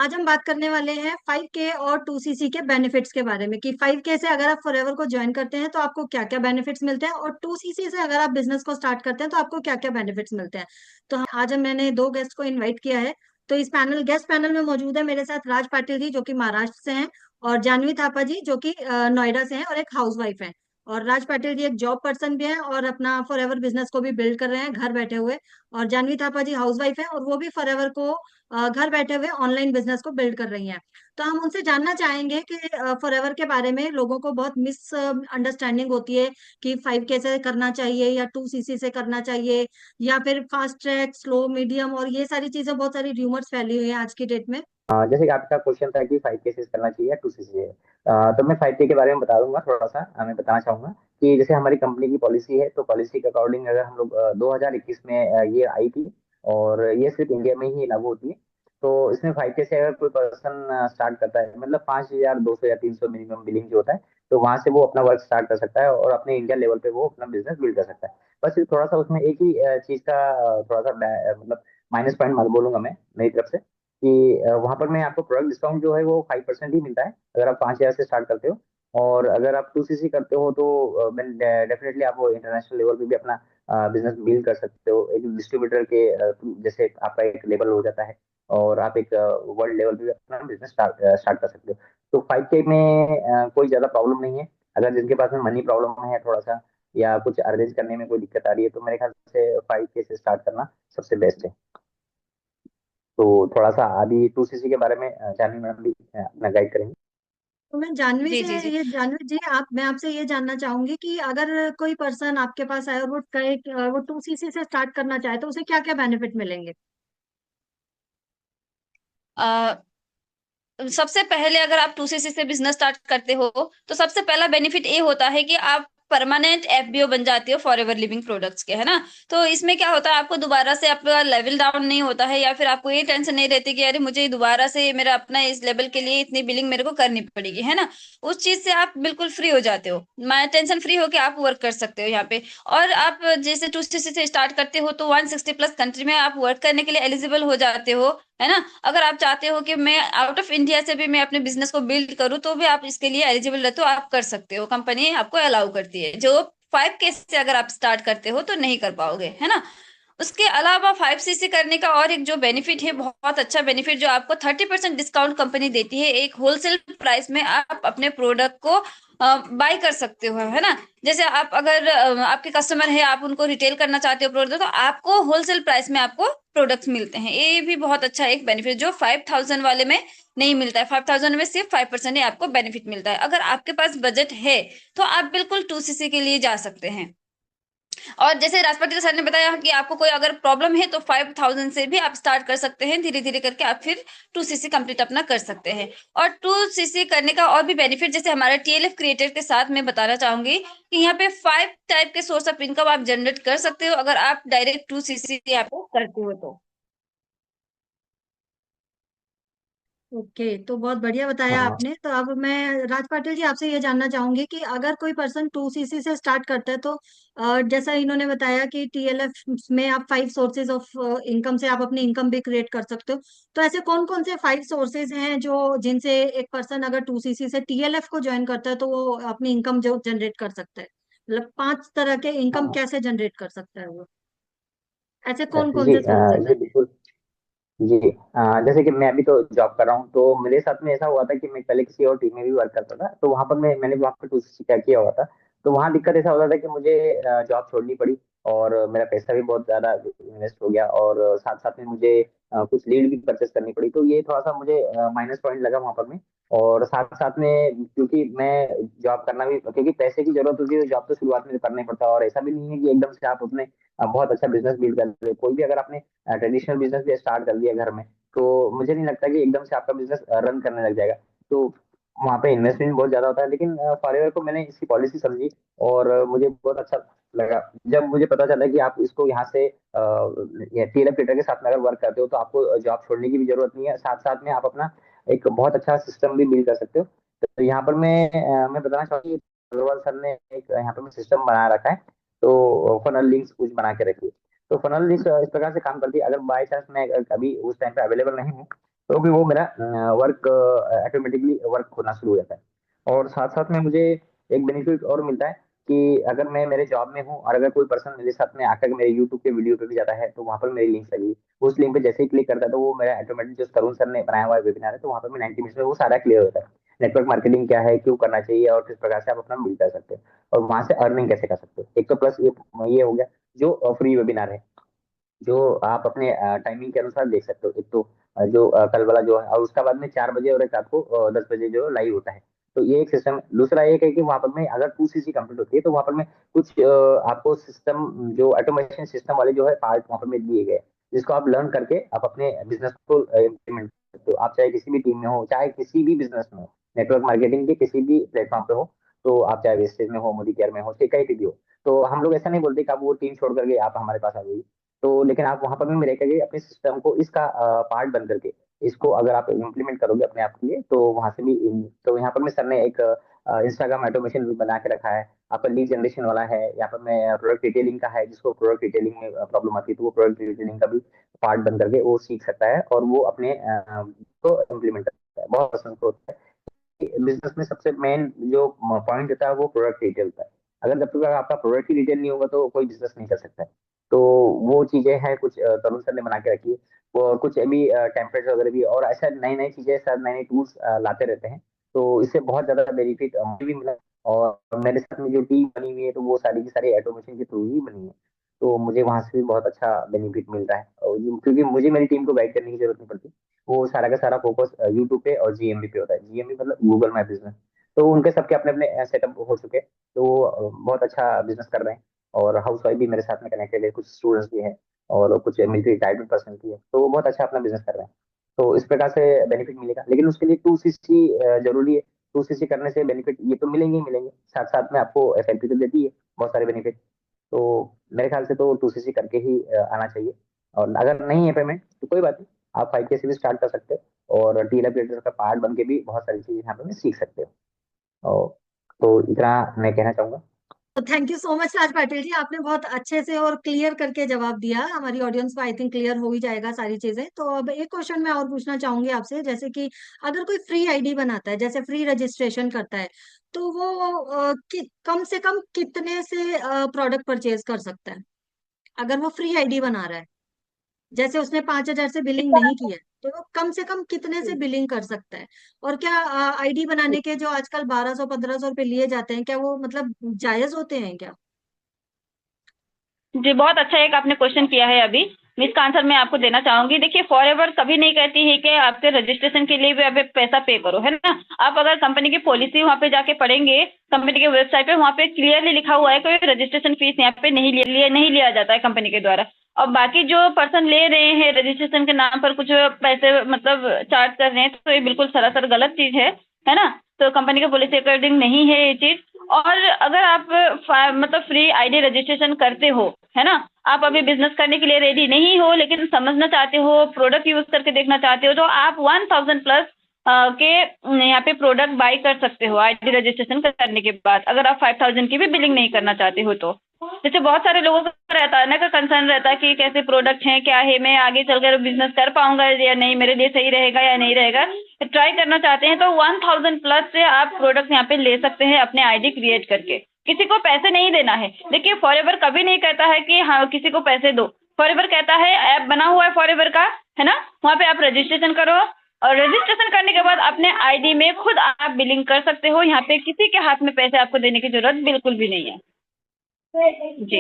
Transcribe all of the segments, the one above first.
आज हम बात करने वाले हैं 5K और 2CC के बेनिफिट्स के बारे में कि 5K से अगर आप फॉरएवर को ज्वाइन करते हैं तो आपको क्या क्या बेनिफिट्स मिलते हैं, और 2CC से अगर आप बिजनेस को स्टार्ट करते हैं तो आपको क्या क्या बेनिफिट्स मिलते हैं। तो आज हम मैंने दो गेस्ट को इनवाइट किया है। तो इस गेस्ट पैनल में मौजूद है मेरे साथ राज पाटिल जी जो कि महाराष्ट्र से हैं, और जानवी थापा जी जो कि नोएडा से हैं और एक हाउसवाइफ है। और राज पाटिल जी एक जॉब पर्सन भी हैं और अपना फॉरएवर बिजनेस को भी बिल्ड कर रहे हैं घर बैठे हुए। और जानवी थापा जी हाउसवाइफ है और वो भी फॉरएवर को घर बैठे हुए ऑनलाइन बिजनेस को बिल्ड कर रही हैं। तो हम उनसे जानना चाहेंगे कि फॉरएवर के बारे में लोगों को बहुत मिस अंडरस्टैंडिंग होती है कि 5K से करना चाहिए या 2CC से करना चाहिए, या फिर फास्ट ट्रैक, स्लो, मीडियम, और ये सारी चीजें, बहुत सारी र्यूमर्स फैली हुई हैं आज की डेट में। जैसे कि आपका क्वेश्चन था कि 5 केसेस करना चाहिए या 2 सीसी है। तो मैं 5 के बारे में बता दूंगा थोड़ा सा। मैं बताना चाहूंगा कि जैसे हमारी कंपनी की पॉलिसी है, तो पॉलिसी के अकॉर्डिंग अगर हम लोग 2021 में ये आई थी, और ये सिर्फ इंडिया में ही लागू होती है। तो इसमें 5 के से अगर कोई पर्सन स्टार्ट करता है, मतलब 5,200 या 300 मिनिमम बिलिंग जो होता है, तो वहां से वो अपना वर्क स्टार्ट कर सकता है और अपने इंडिया लेवल पे वो अपना बिजनेस बिल्ड कर सकता है। बस ये थोड़ा सा उसमें एक ही चीज का थोड़ा सा मतलब माइनस पॉइंट बोलूंगा मैं मेरी तरफ से, कि वहां पर मैं आपको प्रोडक्ट डिस्काउंट जो है वो 5% ही मिलता है अगर आप 5,000 से स्टार्ट करते हो। और अगर आप 2 सीसी करते हो तो डेफिनेटली आप वो इंटरनेशनल लेवल पे भी अपना बिजनेस बिल्ड कर सकते हो, एक डिस्ट्रीब्यूटर के जैसे आपका एक लेवल हो जाता है, और आप एक वर्ल्ड लेवल पे भी अपना बिजनेस स्टार्ट स्टार्ट कर सकते हो। तो 5 के में कोई ज्यादा प्रॉब्लम नहीं है। अगर जिनके पास में मनी प्रॉब्लम है थोड़ा सा, या कुछ अरेंज करने में कोई दिक्कत आ रही है, तो मेरे ख्याल से 5 के से स्टार्ट करना सबसे बेस्ट है। तो थोड़ा सा अभी 2 सीसी के बारे में जानवी मैडम भी अपना गाइड करेंगे। तो मैं जानवी जी से जी जी। ये जानवी जी, आप मैं आपसे ये जानना चाहूंगी कि अगर कोई पर्सन आपके पास आए और वो कहे वो 2CC से स्टार्ट करना चाहे तो उसे क्या क्या बेनिफिट मिलेंगे। अ, सबसे पहले अगर आप 2 सीसी से बिजनेस स्टार्ट करते हो, तो सबसे पहला बेनिफिट ये होता है कि आप परमानेंट एफबीओ बन जाते हो फॉर एवर लिविंग प्रोडक्ट्स के, है ना। तो इसमें क्या होता है, आपको दोबारा से आपका लेवल डाउन नहीं होता है, या फिर आपको ये टेंशन नहीं रहती कि अरे मुझे दोबारा से मेरा अपना इस लेवल के लिए इतनी बिलिंग मेरे को करनी पड़ेगी, है ना। उस चीज से आप बिल्कुल फ्री हो जाते हो, मैं टेंशन फ्री होके आप वर्क कर सकते हो यहाँ पे। और आप जैसे 2 सीसी से स्टार्ट करते हो तो 160+ कंट्री में आप वर्क करने के लिए एलिजिबल हो जाते हो, है ना। अगर आप चाहते हो कि मैं आउट ऑफ इंडिया से भी मैं अपने बिजनेस को बिल्ड करूं, तो भी आप इसके लिए एलिजिबल रहते हो, आप कर सकते हो, कंपनी आपको अलाउ करती है, जो 5 के से अगर आप स्टार्ट करते हो तो नहीं कर पाओगे, है ना। उसके अलावा 5 सीसी करने का और एक जो बेनिफिट है, बहुत अच्छा बेनिफिट, जो आपको 30% डिस्काउंट कंपनी देती है, एक होलसेल प्राइस में आप अपने प्रोडक्ट को बाय कर सकते हो, है ना। जैसे आप अगर आपके कस्टमर है, आप उनको रिटेल करना चाहते हो प्रोडक्ट, तो आपको होलसेल प्राइस में आपको प्रोडक्ट्स मिलते हैं। ये भी बहुत अच्छा एक बेनिफिट जो 5,000 वाले में नहीं मिलता है। 5,000 में सिर्फ 5% ही आपको बेनिफिट मिलता है। अगर आपके पास बजट है तो आप बिल्कुल 2 सीसी के लिए जा सकते हैं। और जैसे राष्ट्रपति सर ने बताया कि आपको कोई अगर प्रॉब्लम है तो 5,000 से भी आप स्टार्ट कर सकते हैं, धीरे धीरे करके आप फिर 2 सीसी कंप्लीट अपना कर सकते हैं। और 2 सीसी करने का और भी बेनिफिट, जैसे हमारे टीएलएफ क्रिएटर के साथ मैं बताना चाहूंगी कि यहाँ पे 5 टाइप के सोर्स ऑफ इनकम आप जनरेट कर सकते हो, अगर आप डायरेक्ट 2 सीसी यहाँ पे करते हो तो। ओके, तो बहुत बढ़िया बताया हाँ आपने। तो अब मैं राज पाटिल जी आपसे ये जानना चाहूंगी कि अगर कोई पर्सन 2CC से स्टार्ट करता है तो जैसा इन्होंने बताया कि TLF में आप 5 सोर्सेज ऑफ इनकम से आप अपनी इनकम भी क्रिएट कर सकते हो। तो ऐसे कौन कौन से 5 सोर्सेज हैं जो जिनसे एक पर्सन अगर 2CC से TLF को ज्वाइन करता है तो वो अपनी इनकम जो जनरेट कर सकता है, मतलब 5 तरह के इनकम हाँ। कैसे जनरेट कर सकता है वो, ऐसे कौन कौन जी से सोर्सेज जी हैं। बिल्कुल। जी। जैसे कि मैं अभी तो जॉब कर रहा हूँ, तो मेरे साथ में ऐसा हुआ था कि मैं पहले किसी और टीम में भी वर्क करता था, तो वहां पर मैंने वहाँ पर 2 सीसी क्या किया हुआ था। तो वहाँ दिक्कत ऐसा होता था कि मुझे जॉब छोड़नी पड़ी, और मेरा पैसा भी बहुत ज्यादा इन्वेस्ट हो गया, और साथ साथ में मुझे कुछ लीड भी परचेस करनी पड़ी, तो ये थोड़ा सा मुझे माइनस पॉइंट लगा वहां पर में। और साथ साथ में क्योंकि मैं जॉब करना भी, क्योंकि पैसे की जरूरत होती है, तो जॉब तो शुरुआत में करना ही पड़ता है, और ऐसा भी नहीं है कि एकदम से आप अपने बहुत अच्छा बिजनेस बिल्ड कर ले। कोई भी अगर आपने ट्रेडिशनल बिजनेस भी स्टार्ट कर दिया घर में, तो मुझे नहीं लगता कि एकदम से आपका बिजनेस रन करने लग जाएगा। तो वहाँ पे इन्वेस्टमेंट बहुत ज्यादा होता है, लेकिन फॉरएवर को मैंने इसकी पॉलिसी समझी, और मुझे बहुत अच्छा लगा जब मुझे पता चला कि आप इसको यहाँ से टीएलएफ ट्रेडर के साथ में अगर वर्क करते हो, तो आपको जॉब छोड़ने की भी जरूरत नहीं है, साथ साथ में आप अपना एक बहुत अच्छा सिस्टम भी बिल्ड कर सकते हो। तो यहाँ पर मैं बताना चाहूँगी, अग्रवाल सर ने एक यहाँ पर सिस्टम बना रखा है। तो फनल लिंक्स कुछ बना के रखिए। तो फनल लिंक्स इस प्रकार से काम करती है, अगर बाय चांस मैं कभी उस टाइम पे अवेलेबल नहीं हूँ, तो भी वो मेरा वर्क ऑटोमेटिकली वर्क होना शुरू हो जाता है। और साथ साथ में मुझे एक बेनिफिट और मिलता है कि अगर मैं मेरे जॉब में हूँ और अगर कोई पर्सन मेरे साथ में आकर मेरे यूट्यूब के वीडियो पे भी जाता है, तो वहाँ पर मेरी लिंक लगी, उस लिंक पे जैसे ही क्लिक करता है तो वो मेरा ऑटोमेटिक जो तरुण सर ने बनाया हुआ वेबिनार है, तो वहाँ पर मैं 90 मिनट में वो सारा क्लियर होता है। नेटवर्क मार्केटिंग क्या है, क्यों करना चाहिए, और किस प्रकार से आप अपना बिल्ड कर सकते हैं, और वहां से अर्निंग कैसे कर सकते हो। एक तो प्लस ये हो गया जो फ्री वेबिनार है, जो आप अपने टाइमिंग के अनुसार देख सकते हो। एक तो जो कल वाला जो है, और उसका बाद में 4 बजे और एक आपको 10 बजे जो लाइव होता है। तो ये एक सिस्टम है। दूसरा एक है कि वहां पर में अगर 2 सीसी कंप्लीट होती है, तो वहां पर में कुछ आपको सिस्टम जो ऑटोमेशन सिस्टम वाले जो है पार्ट वहां पर में दिए गए हैं, जिसको आप लर्न करके आप अपने बिजनेस को इम्प्लीमेंट कर सकते हो। आप चाहे किसी भी टीम में हो, चाहे किसी भी बिजनेस में हो, नेटवर्क मार्केटिंग के किसी भी प्लेटफॉर्म पे हो, तो आप चाहे वेस्टेज में हो, मोदी केयर में हो, चाहे कहीं पे भी हो, तो हम लोग ऐसा नहीं बोलते कि आप वो टीम छोड़ करके आप हमारे पास आ जाइए। तो लेकिन आप वहां पर भी रह करके अपने सिस्टम को इसका पार्ट बन करके इसको अगर आप इम्प्लीमेंट करोगे अपने आप के लिए, तो वहां से भी तो यहाँ पर मैं सर ने एक इंस्टाग्राम ऑटोमेशन भी बना के रखा है। आपका लीड जनरेशन वाला है, यहाँ पर मैं प्रोडक्ट डिटेलिंग का है, जिसको प्रोडक्ट डिटेलिंग में प्रॉब्लम आती है, तो वो प्रोडक्ट डिटेलिंग का भी पार्ट बन करके वो सीख सकता है और वो अपने को इम्प्लीमेंट कर सकता है। बहुत पसंद होता है। बिजनेस में सबसे मेन जो पॉइंट होता है वो प्रोडक्ट डिटेल का है। अगर जब तक आपका प्रोडक्ट ही डिटेल नहीं होगा तो कोई बिजनेस नहीं कर सकता है। तो वो चीजें हैं कुछ तरुण सर ने बना के रखी है। वो कुछ अभी टेम्पलेट्स वगैरह भी, और ऐसा नई नई चीजें सर नए नए टूल्स लाते रहते हैं। तो इससे बहुत ज्यादा बेनिफिट मुझे भी मिला। और मेरे साथ में जो टीम बनी हुई है, तो वो सारी की सारी ऑटोमेशन के थ्रू ही बनी है। तो मुझे वहां से भी बहुत अच्छा बेनिफिट मिल रहा है, और क्योंकि मुझे मेरी टीम को गाइड करने की जरूरत नहीं पड़ती। वो सारा का सारा फोकस यूट्यूब पे और जीएमबी पे होता है। जीएमबी मतलब गूगल माई बिजनेस। तो उनके सबके अपने अपने सेटअप हो चुके हैं। तो वो बहुत अच्छा बिजनेस कर रहे हैं। और हाउस वाइफ भी मेरे साथ में कनेक्टेड है, कुछ स्टूडेंट्स भी है, और कुछ मिलिट्री रिटायर्ड पर्सन भी है। तो वो बहुत अच्छा अपना बिजनेस कर रहे हैं। तो इस प्रकार से बेनिफिट मिलेगा, लेकिन उसके लिए 2 सीसी जरूरी है। 2 सीसी करने से बेनिफिट ये तो मिलेंगे ही मिलेंगे, साथ साथ में आपको एसआईपी तो देती है बहुत सारे बेनिफिट। तो मेरे ख्याल से तो 2 सीसी करके ही आना चाहिए। और अगर नहीं है पेमेंट तो कोई बात नहीं, आप 5K से भी स्टार्ट कर सकते हो, और टी ऑपरेटर का पार्ट बन के भी बहुत सारी चीजें यहाँ पे सीख सकते हो। और तो इतना मैं कहना चाहूंगा। तो थैंक यू सो मच राज पाटिल जी, आपने बहुत अच्छे से और क्लियर करके जवाब दिया। हमारी ऑडियंस को आई थिंक क्लियर हो ही जाएगा सारी चीजें। तो अब एक क्वेश्चन मैं और पूछना चाहूंगी आपसे, जैसे कि अगर कोई फ्री आईडी बनाता है, जैसे फ्री रजिस्ट्रेशन करता है, तो वो कम से कम कितने से प्रोडक्ट परचेज कर सकता है अगर वो फ्री आईडी बना रहा है? जैसे उसने 5,000 से बिलिंग नहीं की है, तो वो कम से कम कितने से बिलिंग कर सकता है? और क्या आईडी बनाने के जो आजकल 1,200-1,500 रुपए लिए जाते हैं, क्या वो मतलब जायज होते हैं क्या? जी, बहुत अच्छा एक आपने क्वेश्चन किया है अभी। मैं इसका आंसर मैं आपको देना चाहूंगी। देखिए, फॉरएवर कभी नहीं कहती है कि आपके रजिस्ट्रेशन के लिए भी आप पैसा पे करो, है ना। आप अगर कंपनी की पॉलिसी वहां पे जाके पढ़ेंगे, कंपनी के वेबसाइट पे, वहां पे क्लियरली लिखा हुआ है कोई रजिस्ट्रेशन फीस यहाँ पे नहीं लिया जाता है कंपनी के द्वारा। और बाकी जो पर्सन ले रहे हैं रजिस्ट्रेशन के नाम पर कुछ पैसे मतलब चार्ज कर रहे हैं, तो ये बिल्कुल सरासर गलत चीज है ना। तो कंपनी के पॉलिसी अकॉर्डिंग नहीं है ये चीज। और अगर आप मतलब फ्री आईडी रजिस्ट्रेशन करते हो, है ना, आप अभी बिजनेस करने के लिए रेडी नहीं हो लेकिन समझना चाहते हो, प्रोडक्ट यूज करके देखना चाहते हो, तो आप 1,000 प्लस के यहाँ पे प्रोडक्ट बाई कर सकते हो आईडी रजिस्ट्रेशन करने के बाद, अगर आप 5,000 की भी बिलिंग नहीं करना चाहते हो तो। जैसे बहुत सारे लोगों का रहता है ना, का कंसर्न रहता है कि कैसे प्रोडक्ट हैं, क्या है, मैं आगे चलकर बिजनेस कर पाऊंगा या नहीं, मेरे लिए सही रहेगा या नहीं रहेगा। ट्राई करना चाहते हैं तो 1,000 प्लस से आप प्रोडक्ट यहाँ पे ले सकते हैं अपने आईडी क्रिएट करके। किसी को पैसे नहीं देना है। देखिए, फॉरएवर कभी नहीं कहता है कि हाँ किसी को पैसे दो। फॉरएवर कहता है ऐप बना हुआ है फॉरएवर का, है ना, वहाँ पे आप रजिस्ट्रेशन करो, और रजिस्ट्रेशन करने के बाद अपने आईडी में खुद आप बिलिंग कर सकते हो। यहाँ पे किसी के हाथ में पैसे आपको देने की जरूरत बिल्कुल भी नहीं है। जी।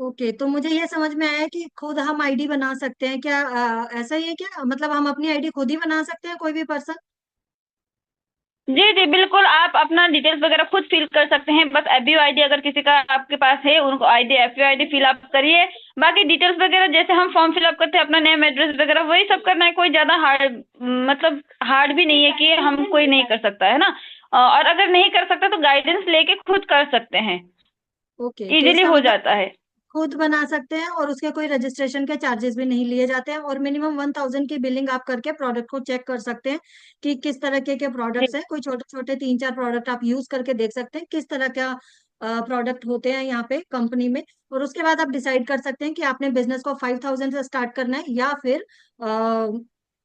ओके, तो मुझे ये समझ में आया कि खुद हम आईडी बना सकते हैं क्या? ऐसा ही है क्या? मतलब हम अपनी आईडी खुद ही बना सकते हैं, कोई भी पर्सन? जी जी बिल्कुल, आप अपना डिटेल्स वगैरह खुद फिल कर सकते हैं। बस एफबीओ आईडी अगर किसी का आपके पास है, उनको ID FBO ID fill up करिए। बाकी डिटेल्स वगैरह जैसे हम फॉर्म फिल अप करते हैं, अपना नेम एड्रेस वगैरह वही सब करना है। कोई ज्यादा हार्ड मतलब हार्ड भी नहीं है कि हम कोई नहीं कर सकता, है ना। और अगर नहीं कर सकता तो गाइडेंस लेके खुद कर सकते हैं, ओके, तो इजीली इसका हो मतलब जाता है। खुद बना सकते हैं और उसके कोई रजिस्ट्रेशन के चार्जेस भी नहीं लिए जाते हैं, और मिनिमम 1,000 की बिलिंग आप करके प्रोडक्ट को चेक कर सकते हैं कि किस तरह के जी प्रोडक्ट्स हैं। कोई छोटे छोटे 3-4 प्रोडक्ट आप यूज करके देख सकते हैं किस तरह का प्रोडक्ट होते हैं यहाँ पे कंपनी में। और उसके बाद आप डिसाइड कर सकते हैं कि आपने बिजनेस को 5,000 से स्टार्ट करना है या फिर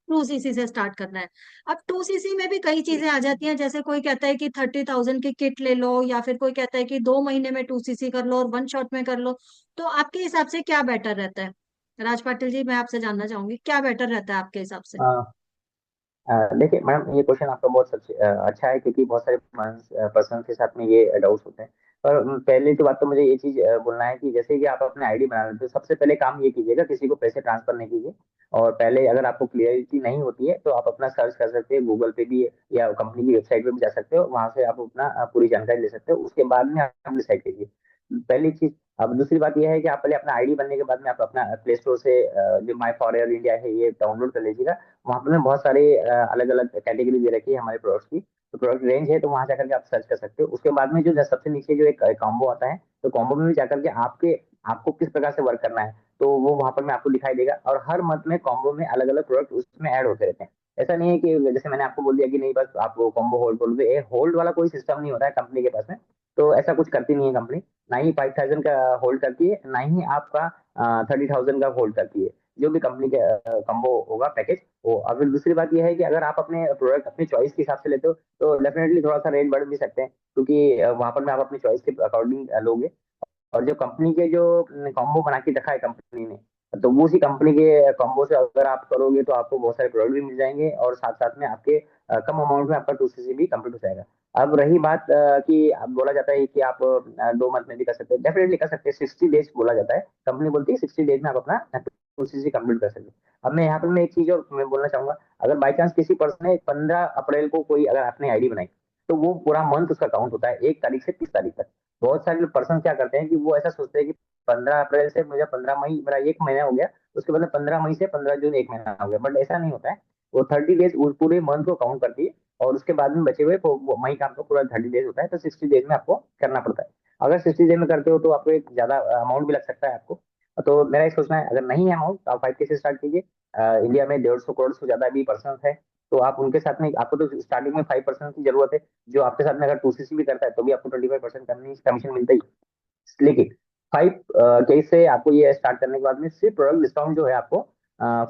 2cc से स्टार्ट करना है। अब 2cc में भी कई चीजें आ जाती हैं, जैसे कोई कहता है कि 30,000 की किट ले लो, या फिर कोई कहता है कि 2 महीने में 2cc कर लो और 1 शॉट में कर लो। तो आपके हिसाब से क्या बेटर रहता है? राज पाटिल जी, मैं आपसे जानना चाहूंगी क्या बेटर रहता है आपके हिसाब से। देखिए मैडम, ये क्वेश्चन आपका बहुत अच्छा है, क्योंकि बहुत सारे पर्सन के साथ में ये डाउट्स होते हैं। पर पहले तो बात तो मुझे ये चीज बोलना है कि जैसे कि आप अपने आईडी बना रहे हो, तो सबसे पहले काम ये कीजिएगा, किसी को पैसे ट्रांसफर नहीं कीजिए। और पहले अगर आपको क्लियरिटी नहीं होती है तो आप अपना सर्च कर सकते हैं गूगल पे भी, या कंपनी की वेबसाइट पे भी जा सकते हो, वहां से आप अपना पूरी जानकारी ले सकते हो। उसके बाद में आप डिसाइड कीजिए, पहली चीज। अब दूसरी बात यह है कि आप पहले अपना आईडी बनने के बाद में आप अपना प्ले स्टोर से जो माई फॉर इंडिया है ये डाउनलोड कर लीजिएगा। वहाँ पर बहुत सारे अलग अलग कैटेगरी दे रखी है हमारे प्रोडक्ट्स की, तो प्रोडक्ट रेंज है, तो वहाँ जाकर के आप सर्च कर सकते हो। उसके बाद में जो सबसे नीचे जो एक कॉम्बो आता है, तो कॉम्बो में भी जाकर के आपको किस प्रकार से वर्क करना है, तो वो वहाँ पर में आपको दिखाई देगा। और हर मंथ में कॉम्बो में अलग अलग प्रोडक्ट उसमें ऐड होते रहते हैं। ऐसा नहीं है कि जैसे मैंने आपको बोल दिया कि नहीं बस आप कॉम्बो होल्ड कर लो, ये होल्ड वाला कोई सिस्टम नहीं होता है कंपनी के पास में। तो ऐसा कुछ करती नहीं है कंपनी, ना ही 5,000 का होल्ड करती है, ना ही आपका 30,000 का होल्ड करती है। जो भी कंपनी का कम्बो होगा पैकेज वो। और फिर दूसरी बात यह है कि अगर आप अपने प्रोडक्ट अपनी चॉइस के हिसाब से लेते हो तो डेफिनेटली थोड़ा सा रेट बढ़ भी सकते हैं, क्योंकि वहां पर में आप अपनी चॉइस के अकॉर्डिंग लोगे। और जो कंपनी के जो कॉम्बो बना के रखा है कंपनी ने, तो वो उसी कंपनी के कॉम्बो से अगर आप करोगे तो आपको बहुत सारे प्रोडक्ट भी मिल जाएंगे, और साथ साथ में आपके कम अमाउंट में आपका 2cc भी कंप्लीट हो जाएगा। अब रही बात कि अब बोला जाता है कि आप 2 मंथ में भी कर सकते हैं, डेफिनेटली कर सकते हैं। 60 डेज बोला जाता है, कंपनी बोलती है 60 डेज में आप अपना 2cc कंप्लीट कर सकते हैं। अब मैं यहाँ पर मैं एक चीज और मैं बोलना चाहूंगा, अगर बाई चांस किसी पर्सन ने 15 अप्रैल को कोई अगर आपने आईडी बनाई, तो वो पूरा मंथ उसका काउंट होता है 1 तारीख से 30 तारीख तक। बहुत सारे पर्सन क्या करते हैं कि वो ऐसा सोचते हैं कि 15 अप्रैल से मुझे 15 मई, मेरा 1 महीना हो गया, उसके बाद 15 मई से 15 जून 1 महीना हो गया, बट ऐसा नहीं होता है। वो 30 डेज पूरे मंथ को काउंट करती है, और उसके बाद में बचे हुए मई का आपको पूरा 30 डेज होता है, तो 60 डेज में आपको करना पड़ता है। अगर 60 डेज में करते हो तो आपको एक ज्यादा अमाउंट भी लग सकता है आपको। तो मेरा ये सोचना है, अगर नहीं है अमाउंट तो आप 5K से स्टार्ट कीजिए। इंडिया में 150 करोड़ से ज्यादा भी पर्सन है, तो आप उनके साथ में, आपको तो स्टार्टिंग में 5% की जरूरत है। जो आपके साथ में अगर 2cc भी करता है तो भी आपको 25% कमीशन मिलता ही। लेकिन 5K से आपको ये स्टार्ट करने के बाद में सिर्फ प्रोडक्ट डिस्काउंट जो है आपको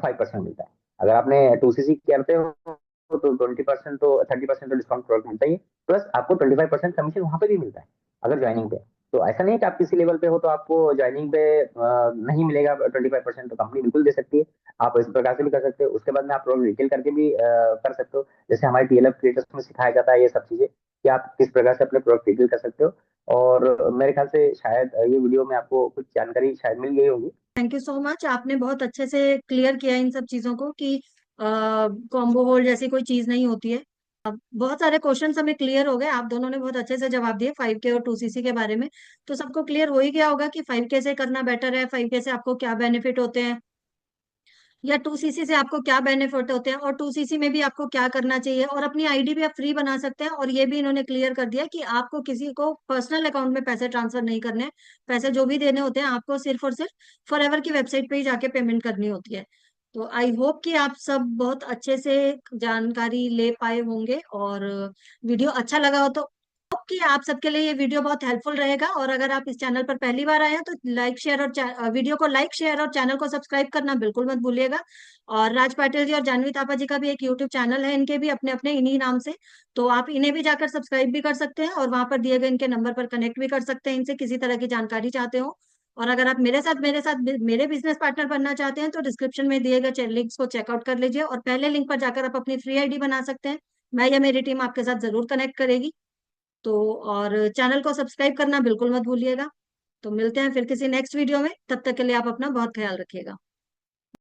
5% मिलता है। अगर आपने 2cc करते हो तो 20%, तो 30% तो डिस्काउंट प्रोडक्ट मिलता ही है, प्लस आपको 25% कमीशन वहां पे भी मिलता है अगर ज्वाइनिंग पे। तो ऐसा नहीं है कि आप किसी लेवल पे हो तो आपको ज्वाइनिंग पे नहीं मिलेगा 25%, तो कंपनी बिल्कुल दे सकती है। आप इस प्रकार से भी कर सकते हो। उसके बाद में आप प्रोडक्ट रिटेल करके भी कर सकते हो, जैसे हमारे TLF क्रिएटर्स में सिखाया जाता है ये सब चीजें, कि आप किस प्रकार से अपने प्रोडक्ट रिटेल कर सकते हो। और मेरे ख्याल से शायद ये वीडियो में आपको कुछ जानकारी शायद मिल गई होगी। थैंक यू सो मच, आपने बहुत अच्छे से क्लियर किया इन सब चीजों को कि कॉम्बो होल्ड जैसी कोई चीज नहीं होती है। बहुत सारे क्वेश्चंस हमें क्लियर हो गए, आप दोनों ने बहुत अच्छे से जवाब दिए 5K और 2cc के बारे में। तो सबको क्लियर हो ही गया होगा कि 5K से करना बेटर है, 5K से आपको क्या बेनिफिट होते हैं, या 2cc से आपको क्या बेनिफिट होते हैं, और 2cc में भी आपको क्या करना चाहिए। और अपनी आईडी भी आप फ्री बना सकते हैं, और ये भी इन्होंने क्लियर कर दिया कि आपको किसी को पर्सनल अकाउंट में पैसे ट्रांसफर नहीं करने हैं। पैसे जो भी देने होते हैं आपको सिर्फ और सिर्फ फॉरएवर की वेबसाइट पे ही जाके पेमेंट करनी होती है। तो आई होप कि आप सब बहुत अच्छे से जानकारी ले पाए होंगे, और वीडियो अच्छा लगा हो तो कि आप सबके लिए ये वीडियो बहुत हेल्पफुल रहेगा। और अगर आप इस चैनल पर पहली बार आए हैं तो लाइक शेयर और वीडियो को लाइक शेयर और चैनल को सब्सक्राइब करना बिल्कुल मत भूलिएगा। और राज पाटिल जी और जानवी थापा जी का भी एक यूट्यूब चैनल है, इनके भी अपने अपने इन्हीं नाम से। तो आप इन्हें भी जाकर सब्सक्राइब भी कर सकते हैं, और वहां पर दिए गए इनके नंबर पर कनेक्ट भी कर सकते हैं इनसे, किसी तरह की जानकारी चाहते हो। और अगर आप मेरे साथ मेरे बिजनेस पार्टनर बनना चाहते हैं तो डिस्क्रिप्शन में दिए गए लिंक्स को चेकआउट कर लीजिए, और पहले लिंक पर जाकर आप अपनी फ्री आईडी बना सकते हैं। मैं या मेरी टीम आपके साथ जरूर कनेक्ट करेगी। तो और चैनल को सब्सक्राइब करना बिल्कुल मत भूलिएगा। तो मिलते हैं फिर किसी नेक्स्ट वीडियो में, तब तक के लिए आप अपना बहुत ख्याल रखिएगा।